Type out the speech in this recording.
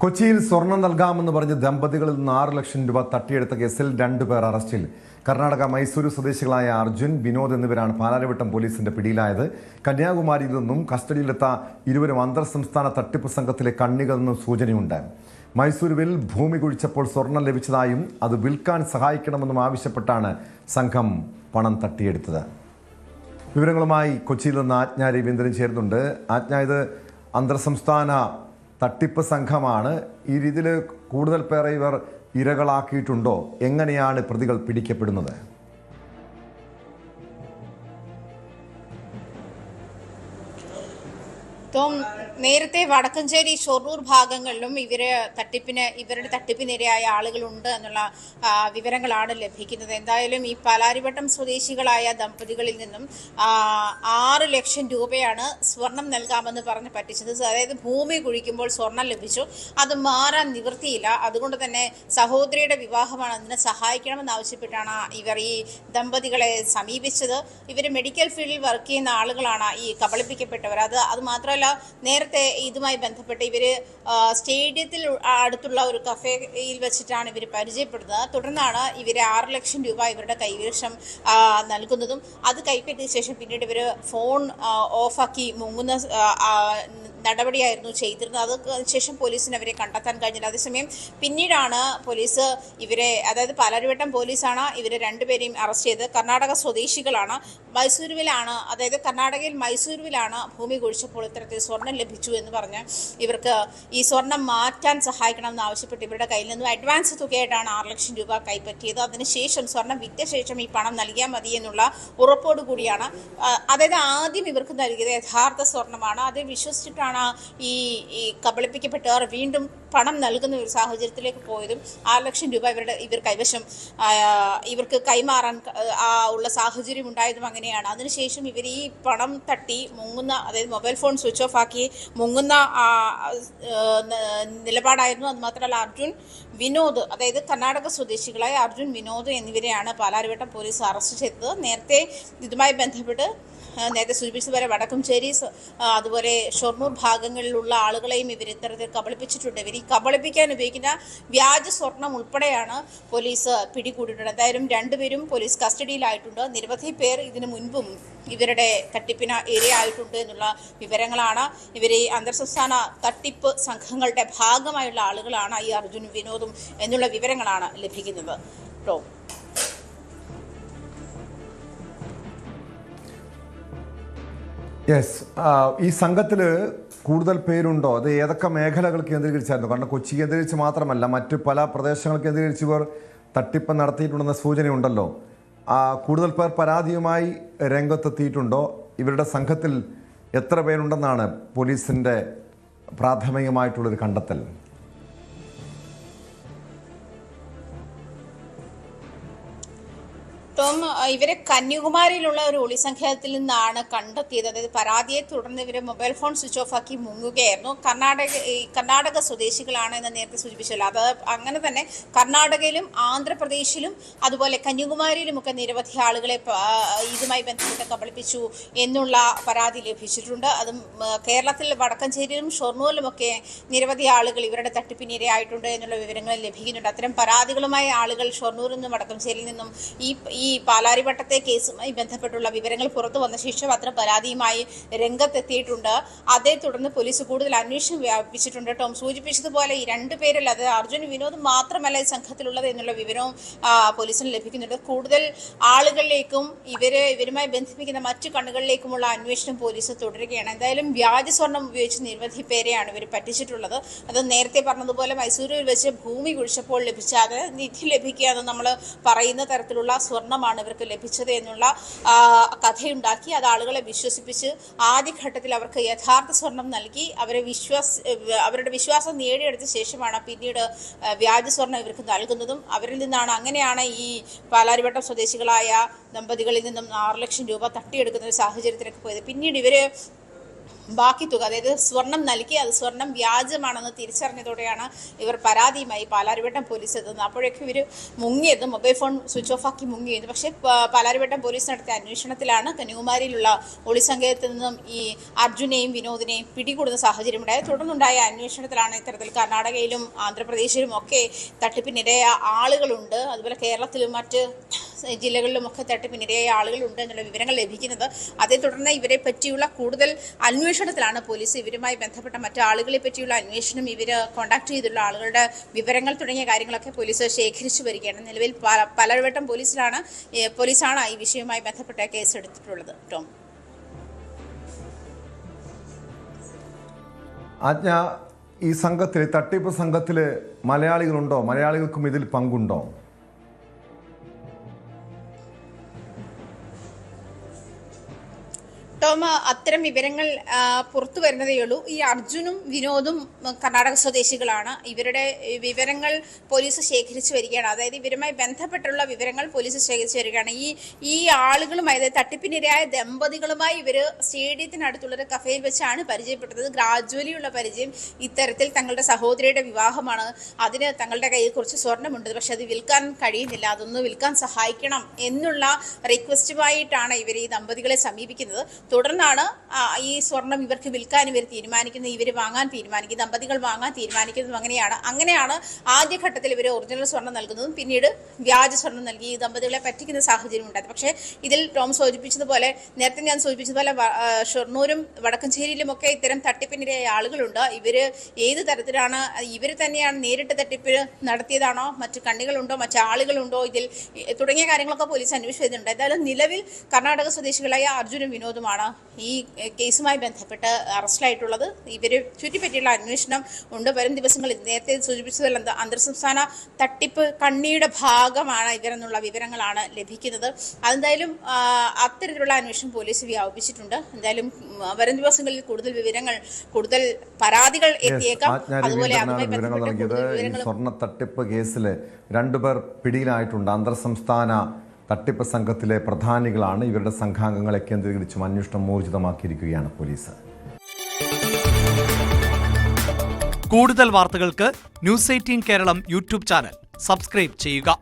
കൊച്ചിയിൽ സ്വർണം നൽകാമെന്ന് പറഞ്ഞ് ദമ്പതികളിൽ നിന്ന് 6 ലക്ഷം രൂപ തട്ടിയെടുത്ത കേസിൽ 2 പേർ അറസ്റ്റിൽ. കർണാടക മൈസൂരു സ്വദേശികളായ അർജുൻ, വിനോദ് എന്നിവരാണ് പാലാരിവട്ടം പോലീസിന്റെ പിടിയിലായത്. കന്യാകുമാരിയിൽ നിന്നും കസ്റ്റഡിയിലെത്ത ഇരുവരും അന്തർ സംസ്ഥാന തട്ടിപ്പ് സംഘത്തിലെ കണ്ണികളെന്നും സൂചനയുണ്ട്. മൈസൂരുവിൽ ഭൂമി കുഴിച്ചപ്പോൾ സ്വർണം ലഭിച്ചതായും അത് വിൽക്കാൻ സഹായിക്കണമെന്നും ആവശ്യപ്പെട്ടാണ് സംഘം പണം തട്ടിയെടുത്തത്. വിവരങ്ങളുമായി കൊച്ചിയിൽ നിന്ന് ആജ്ഞ രവീന്ദ്രൻ ചേരുന്നുണ്ട്. ആജ്ഞ, ഇത് അന്തർ സംസ്ഥാന തട്ടിപ്പ് സംഘമാണ്. ഈ രീതിയിൽ കൂടുതൽ പേരെ ഇവർ ഇരകളാക്കിയിട്ടുണ്ടോ? എങ്ങനെയാണ് പ്രതികൾ പിടിക്കപ്പെടുന്നത്? നേരത്തെ വടക്കഞ്ചേരി ഷൊർണൂർ ഭാഗങ്ങളിലും ഇവരുടെ തട്ടിപ്പിനിരയായ ആളുകളുണ്ട് എന്നുള്ള വിവരങ്ങളാണ് ലഭിക്കുന്നത്. എന്തായാലും ഈ പാലാരിവട്ടം സ്വദേശികളായ ദമ്പതികളിൽ നിന്നും 6 ലക്ഷം രൂപയാണ് സ്വർണം നൽകാമെന്ന് പറഞ്ഞ് പറ്റിച്ചത്. അതായത് ഭൂമി കുഴിക്കുമ്പോൾ സ്വർണം ലഭിച്ചു, അത് മാറാൻ നിവൃത്തിയില്ല, അതുകൊണ്ട് തന്നെ സഹോദരിയുടെ വിവാഹമാണ്, അതിനെ സഹായിക്കണമെന്ന് ആവശ്യപ്പെട്ടാണ് ഇവർ ഈ ദമ്പതികളെ സമീപിച്ചത്. ഇവർ മെഡിക്കൽ ഫീൽഡിൽ വർക്ക് ചെയ്യുന്ന ആളുകളാണ് ഈ കബളിപ്പിക്കപ്പെട്ടവർ. അത് മാത്രമല്ല, നേരത്തെ ഇതുമായി ബന്ധപ്പെട്ട് ഇവർ സ്റ്റേഡിയത്തിൽ അടുത്തുള്ള ഒരു കഫേയിൽ വെച്ചിട്ടാണ് ഇവർ പരിചയപ്പെടുന്നത്. തുടർന്നാണ് ഇവർ 6 ലക്ഷം രൂപ ഇവരുടെ കൈവശം നൽകുന്നതും അത് കൈപ്പറ്റിയ ശേഷം പിന്നീട് ഇവർ ഫോൺ ഓഫാക്കി മുങ്ങുന്ന നടപടിയായിരുന്നു ചെയ്തിരുന്നത്. അതിനുശേഷം പോലീസിന് അവരെ കണ്ടെത്താൻ കഴിഞ്ഞില്ല. അതേസമയം പിന്നീടാണ് പോലീസ് ഇവരെ, അതായത് പാലാരിവട്ടം പോലീസാണ് ഇവരെ രണ്ടുപേരെയും അറസ്റ്റ് ചെയ്ത്. കർണാടക സ്വദേശികളാണ്. മൈസൂരുവിലാണ്, അതായത് കർണാടകയിൽ മൈസൂരുവിലാണ് ഭൂമി കുഴിച്ചപ്പോൾ ഇത്തരത്തിൽ സ്വർണം ലഭിച്ചു എന്ന് പറഞ്ഞ് ഇവർക്ക് ഈ സ്വർണം മാറ്റാൻ സഹായിക്കണമെന്ന് ആവശ്യപ്പെട്ട് ഇവരുടെ കയ്യിൽ നിന്നും അഡ്വാൻസ് തുകയായിട്ടാണ് 6 ലക്ഷം രൂപ കൈപ്പറ്റിയത്. അതിനുശേഷം സ്വർണം വിറ്റ ശേഷം ഈ പണം നൽകിയാൽ മതി എന്നുള്ള ഉറപ്പോടു കൂടിയാണ്, അതായത് ആദ്യം ഇവർക്ക് നൽകിയത് യഥാർത്ഥ സ്വർണമാണ്. അത് വിശ്വസിച്ചിട്ടാണ് ഈ കബളിപ്പിക്കപ്പെട്ടവർ വീണ്ടും പണം നൽകുന്ന ഒരു സാഹചര്യത്തിലേക്ക് പോയതും 6 ലക്ഷം രൂപ ഇവർ കൈവശം ഇവർക്ക് കൈമാറാൻ ഉള്ള സാഹചര്യം ഉണ്ടായതും അങ്ങനെയാണ്. അതിനുശേഷം ഇവർ ഈ പണം തട്ടി മുങ്ങുന്ന, അതായത് മൊബൈൽ ഫോൺ സ്വിച്ച് ഓഫ് ആക്കി മുങ്ങുന്ന നിലപാടായിരുന്നു. അതുമാത്രമല്ല, അർജുൻ, വിനോദ്, അതായത് കർണാടക സ്വദേശികളായ അർജുൻ, വിനോദ് എന്നിവരെയാണ് പാലാരിവട്ടം പോലീസ് അറസ്റ്റ് ചെയ്തത്. നേരത്തെ ഇതുമായി ബന്ധപ്പെട്ട് നേരത്തെ സൂചിപ്പിച്ചതുപോലെ വടക്കഞ്ചേരി അതുപോലെ ഷൊർണൂർ ഭാഗങ്ങളിലുള്ള ആളുകളെയും ഇവർ ഇത്തരത്തിൽ കബളിപ്പിച്ചിട്ടുണ്ട്. ഇവർ ഈ കബളിപ്പിക്കാൻ ഉപയോഗിക്കുന്ന വ്യാജ സ്വർണം ഉൾപ്പെടെയാണ് പോലീസ് പിടികൂടിയിട്ടുള്ളത്. എന്തായാലും 2 പേരും പോലീസ് കസ്റ്റഡിയിലായിട്ടുണ്ട്. നിരവധി പേർ ഇതിനു മുൻപും ഇവരുടെ തട്ടിപ്പിന് ഇരയായിട്ടുണ്ട് എന്നുള്ള വിവരങ്ങളാണ്. ഇവർ ഈ അന്തർ സംസ്ഥാന തട്ടിപ്പ് സംഘങ്ങളുടെ ഭാഗമായുള്ള ആളുകളാണ് ഈ അർജുനും വിനോദും എന്നുള്ള വിവരങ്ങളാണ് ലഭിക്കുന്നത്. യെസ്, ഈ സംഘത്തിൽ കൂടുതൽ പേരുണ്ടോ? അത് ഏതൊക്കെ മേഖലകൾ കേന്ദ്രീകരിച്ചായിരുന്നു? കാരണം കൊച്ചി കേന്ദ്രീകരിച്ച് മാത്രമല്ല, മറ്റ് പല പ്രദേശങ്ങൾ കേന്ദ്രീകരിച്ച് ഇവർ തട്ടിപ്പ് നടത്തിയിട്ടുണ്ടെന്ന സൂചനയുണ്ടല്ലോ. കൂടുതൽ പേർ പരാതിയുമായി രംഗത്തെത്തിയിട്ടുണ്ടോ? ഇവരുടെ സംഘത്തിൽ എത്ര പേരുണ്ടെന്നാണ് പോലീസിൻ്റെ പ്രാഥമികമായിട്ടുള്ളൊരു കണ്ടെത്തൽ? ഇവരെ കന്യാകുമാരിയിലുള്ള ഒരു ഒളിസംഖ്യത്തിൽ നിന്നാണ് കണ്ടെത്തിയത്. അതായത് പരാതിയെ തുടർന്ന് ഇവരെ മൊബൈൽ ഫോൺ സ്വിച്ച് ഓഫ് ആക്കി മുങ്ങുകയായിരുന്നു. കർണാടക സ്വദേശികളാണ് എന്ന് നേരത്തെ സൂചിപ്പിച്ചല്ലോ. അത് അങ്ങനെ തന്നെ കർണാടകയിലും ആന്ധ്രാപ്രദേശിലും അതുപോലെ കന്യാകുമാരിയിലുമൊക്കെ നിരവധി ആളുകളെ ഇതുമായി ബന്ധപ്പെട്ട് കബളിപ്പിച്ചു എന്നുള്ള പരാതി ലഭിച്ചിട്ടുണ്ട്. അതും കേരളത്തിൽ വടക്കഞ്ചേരിയിലും ഷൊർണൂരിലുമൊക്കെ നിരവധി ആളുകൾ ഇവരുടെ തട്ടിപ്പിനിരയായിട്ടുണ്ട് എന്നുള്ള വിവരങ്ങൾ ലഭിക്കുന്നുണ്ട്. അത്തരം പരാതികളുമായി ആളുകൾ ഷൊർണൂരിൽ നിന്നും വടക്കഞ്ചേരിയിൽ നിന്നും ഈ പാലാരിവട്ടത്തെ കേസുമായി ബന്ധപ്പെട്ടുള്ള വിവരങ്ങൾ പുറത്തു വന്ന ശേഷം അത്തരം പരാതിയുമായി രംഗത്തെത്തിയിട്ടുണ്ട്. അതേ തുടർന്ന് പോലീസ് കൂടുതൽ അന്വേഷണം വ്യാപിപ്പിച്ചിട്ടുണ്ട്. ടോം സൂചിപ്പിച്ചതുപോലെ ഈ 2 പേരിൽ, അത് അർജുൻ, വിനോദ് മാത്രമല്ല ഈ സംഘത്തിലുള്ളത് എന്നുള്ള വിവരവും പോലീസിന് ലഭിക്കുന്നുണ്ട്. കൂടുതൽ ആളുകളിലേക്കും ഇവരുമായി ബന്ധിപ്പിക്കുന്ന മറ്റു കണ്ണുകളിലേക്കുമുള്ള അന്വേഷണം പോലീസ് തുടരുകയാണ്. എന്തായാലും വ്യാജ സ്വർണം ഉപയോഗിച്ച് നിരവധി പേരെയാണ് ഇവർ പറ്റിച്ചിട്ടുള്ളത്. അത് നേരത്തെ പറഞ്ഞതുപോലെ മൈസൂരിൽ വെച്ച് ഭൂമി കുഴിച്ചപ്പോൾ ലഭിച്ച, അത് നിധി ലഭിക്കുക എന്ന് നമ്മൾ പറയുന്ന തരത്തിലുള്ള സ്വർണ്ണമാണ് ഇവർക്ക് ലഭിച്ചത് എന്നുള്ള കഥയുണ്ടാക്കി അത് ആളുകളെ വിശ്വസിപ്പിച്ച് ആദ്യഘട്ടത്തിൽ അവർക്ക് യഥാർത്ഥ സ്വർണം നൽകി അവരുടെ വിശ്വാസം നേടിയെടുത്ത ശേഷമാണ് പിന്നീട് വ്യാജ സ്വർണം ഇവർക്ക് നൽകുന്നതും. അവരിൽ നിന്നാണ്, അങ്ങനെയാണ് ഈ പാലാരിവട്ടം സ്വദേശികളായ ദമ്പതികളിൽ നിന്നും 6 ലക്ഷം രൂപ തട്ടിയെടുക്കുന്ന ഒരു സാഹചര്യത്തിലേക്ക് പോയത്. പിന്നീട് ഇവര് ബാക്കി തുക, അതായത് സ്വർണം നൽകി അത് സ്വർണം വ്യാജമാണെന്ന് തിരിച്ചറിഞ്ഞതോടെയാണ് ഇവർ പരാതിയുമായി പാലാരിവട്ടം പോലീസ് എത്തുന്നത്. അപ്പോഴേക്കും ഇവർ മുങ്ങിയത്, മൊബൈൽ ഫോൺ സ്വിച്ച് ഓഫ് ആക്കി മുങ്ങിയത്. പക്ഷേ പാലാരിവട്ടം പോലീസ് നടത്തിയ അന്വേഷണത്തിലാണ് കന്യാകുമാരിയിലുള്ള ഒളിസങ്കേതത്തിൽ നിന്നും ഈ അർജുനെയും വിനോദിനെയും പിടികൂടുന്ന സാഹചര്യമുണ്ടായത്. തുടർന്നുണ്ടായ അന്വേഷണത്തിലാണ് ഇത്തരത്തിൽ കർണാടകയിലും ആന്ധ്രാപ്രദേശിലും ഒക്കെ തട്ടിപ്പിനിരയായ ആളുകളുണ്ട്, അതുപോലെ കേരളത്തിലും മറ്റ് ജില്ലകളിലുമൊക്കെ തട്ടിപ്പിനിരയായ ആളുകളുണ്ട് എന്നുള്ള വിവരങ്ങൾ ലഭിക്കുന്നത്. അതേ തുടർന്ന് ഇവരെ പറ്റിയുള്ള കൂടുതൽ അന്വേഷണത്തിലാണ് പോലീസ്. ഇവരുമായി ബന്ധപ്പെട്ട മറ്റു ആളുകളെ പറ്റിയുള്ള അന്വേഷണം, ഇവർ കോൺടാക്ട് ചെയ്തുള്ള ആളുകളുടെ വിവരങ്ങൾ തുടങ്ങിയ കാര്യങ്ങളൊക്കെ പോലീസ് ശേഖരിച്ചു വരികയാണ്. നിലവിൽ പാലാരിവട്ടം പോലീസാണ് ഈ വിഷയവുമായി ബന്ധപ്പെട്ട കേസെടുത്തിട്ടുള്ളത്. ടോം, ആജ്ഞ, ഈ സംഘത്തിൽ, തട്ടിപ്പ് സംഘത്തിൽ മലയാളികളുണ്ടോ? മലയാളികൾക്കും ഇതിൽ പങ്കുണ്ടോ? ടോം, അത്തരം വിവരങ്ങൾ പുറത്തു വരുന്നതേയുള്ളൂ. ഈ അർജുനും വിനോദും കർണാടക സ്വദേശികളാണ്. ഇവരുടെ വിവരങ്ങൾ പോലീസ് ശേഖരിച്ചു വരികയാണ്. അതായത് ഇവരുമായി ബന്ധപ്പെട്ടുള്ള വിവരങ്ങൾ പോലീസ് ശേഖരിച്ചു വരികയാണ്. ഈ ആളുകളുമായി, അതായത് തട്ടിപ്പിനിരയായ ദമ്പതികളുമായി ഇവർ സ്റ്റേഡിയത്തിനടുത്തുള്ളൊരു കഫേയിൽ വെച്ചാണ് പരിചയപ്പെട്ടത്. ഗ്രാജുവലിയുള്ള പരിചയം. ഇത്തരത്തിൽ തങ്ങളുടെ സഹോദരിയുടെ വിവാഹമാണ്, അതിന് തങ്ങളുടെ കയ്യിൽ കുറച്ച് സ്വർണ്ണമുണ്ട്, പക്ഷെ അത് വിൽക്കാൻ കഴിയുന്നില്ല, അതൊന്ന് വിൽക്കാൻ സഹായിക്കണം എന്നുള്ള റിക്വസ്റ്റുമായിട്ടാണ് ഇവർ ഈ ദമ്പതികളെ സമീപിക്കുന്നത്. തുടർന്നാണ് ഈ സ്വർണം ഇവർക്ക് വിൽക്കാൻ ഇവർ തീരുമാനിക്കുന്നത്, ഇവർ വാങ്ങാൻ തീരുമാനിക്കുന്നത്, ദമ്പതികൾ വാങ്ങാൻ തീരുമാനിക്കുന്നതും അങ്ങനെയാണ് ആദ്യഘട്ടത്തിൽ ഇവർ ഒറിജിനൽ സ്വർണം നൽകുന്നതും പിന്നീട് വ്യാജ സ്വർണം നൽകി ഈ ദമ്പതികളെ പറ്റിക്കുന്ന സാഹചര്യം ഉണ്ടായത്. പക്ഷേ ഇതിൽ ടോം സൂചിപ്പിച്ചതുപോലെ, നേരത്തെ ഞാൻ സൂചിപ്പിച്ചതുപോലെ ഷൊർണൂരും വടക്കഞ്ചേരിയിലുമൊക്കെ ഇത്തരം തട്ടിപ്പിനിരയായ ആളുകളുണ്ട്. ഇവർ ഏത് തരത്തിലാണ്, ഇവർ തന്നെയാണ് നേരിട്ട് തട്ടിപ്പ് നടത്തിയതാണോ, മറ്റു കണ്ണികളുണ്ടോ, മറ്റു ആളുകളുണ്ടോ ഇതിൽ തുടങ്ങിയ കാര്യങ്ങളൊക്കെ പോലീസ് അന്വേഷിച്ചു വരുന്നുണ്ട്. എന്തായാലും നിലവിൽ കർണാടക സ്വദേശികളായ അർജുനും വിനോദുമാണ് ഈ കേസുമായി ബന്ധപ്പെട്ട് അറസ്റ്റിലായിട്ടുള്ളത്. ഇവരെ ചുറ്റിപ്പറ്റിയുള്ള അന്വേഷണം ഉണ്ട്. വരും ദിവസങ്ങളിൽ നേരത്തെ സൂചിപ്പിച്ചതല്ല, അന്തർസംസ്ഥാന തട്ടിപ്പ് കണ്ണിയുടെ ഭാഗമാണ് ഇവരെന്നുള്ള വിവരങ്ങളാണ് ലഭിക്കുന്നത്. അതെന്തായാലും അത്തരത്തിലുള്ള അന്വേഷണം പോലീസ് വ്യാപിപ്പിച്ചിട്ടുണ്ട്. എന്തായാലും വരും ദിവസങ്ങളിൽ കൂടുതൽ വിവരങ്ങൾ, കൂടുതൽ പരാതികൾ എത്തിയേക്കാം. അതുപോലെ അതുമായി ബന്ധപ്പെട്ട സ്വർണ്ണ തട്ടിപ്പ് കേസിൽ 2 പേർ പിടിയിലായിട്ടുണ്ട്. അന്തർസംസ്ഥാന തട്ടിപ്പ് സംഘത്തിലെ പ്രധാനികളാണ്. ഇവരുടെ സംഘാംഗങ്ങളെ കേന്ദ്രീകരിച്ചും അന്വേഷണം ഊർജിതമാക്കിയിരിക്കുകയാണ് പോലീസ്. കൂടുതൽ വാർത്തകൾക്ക് news 18 Keralam YouTube channel subscribe ചെയ്യുക.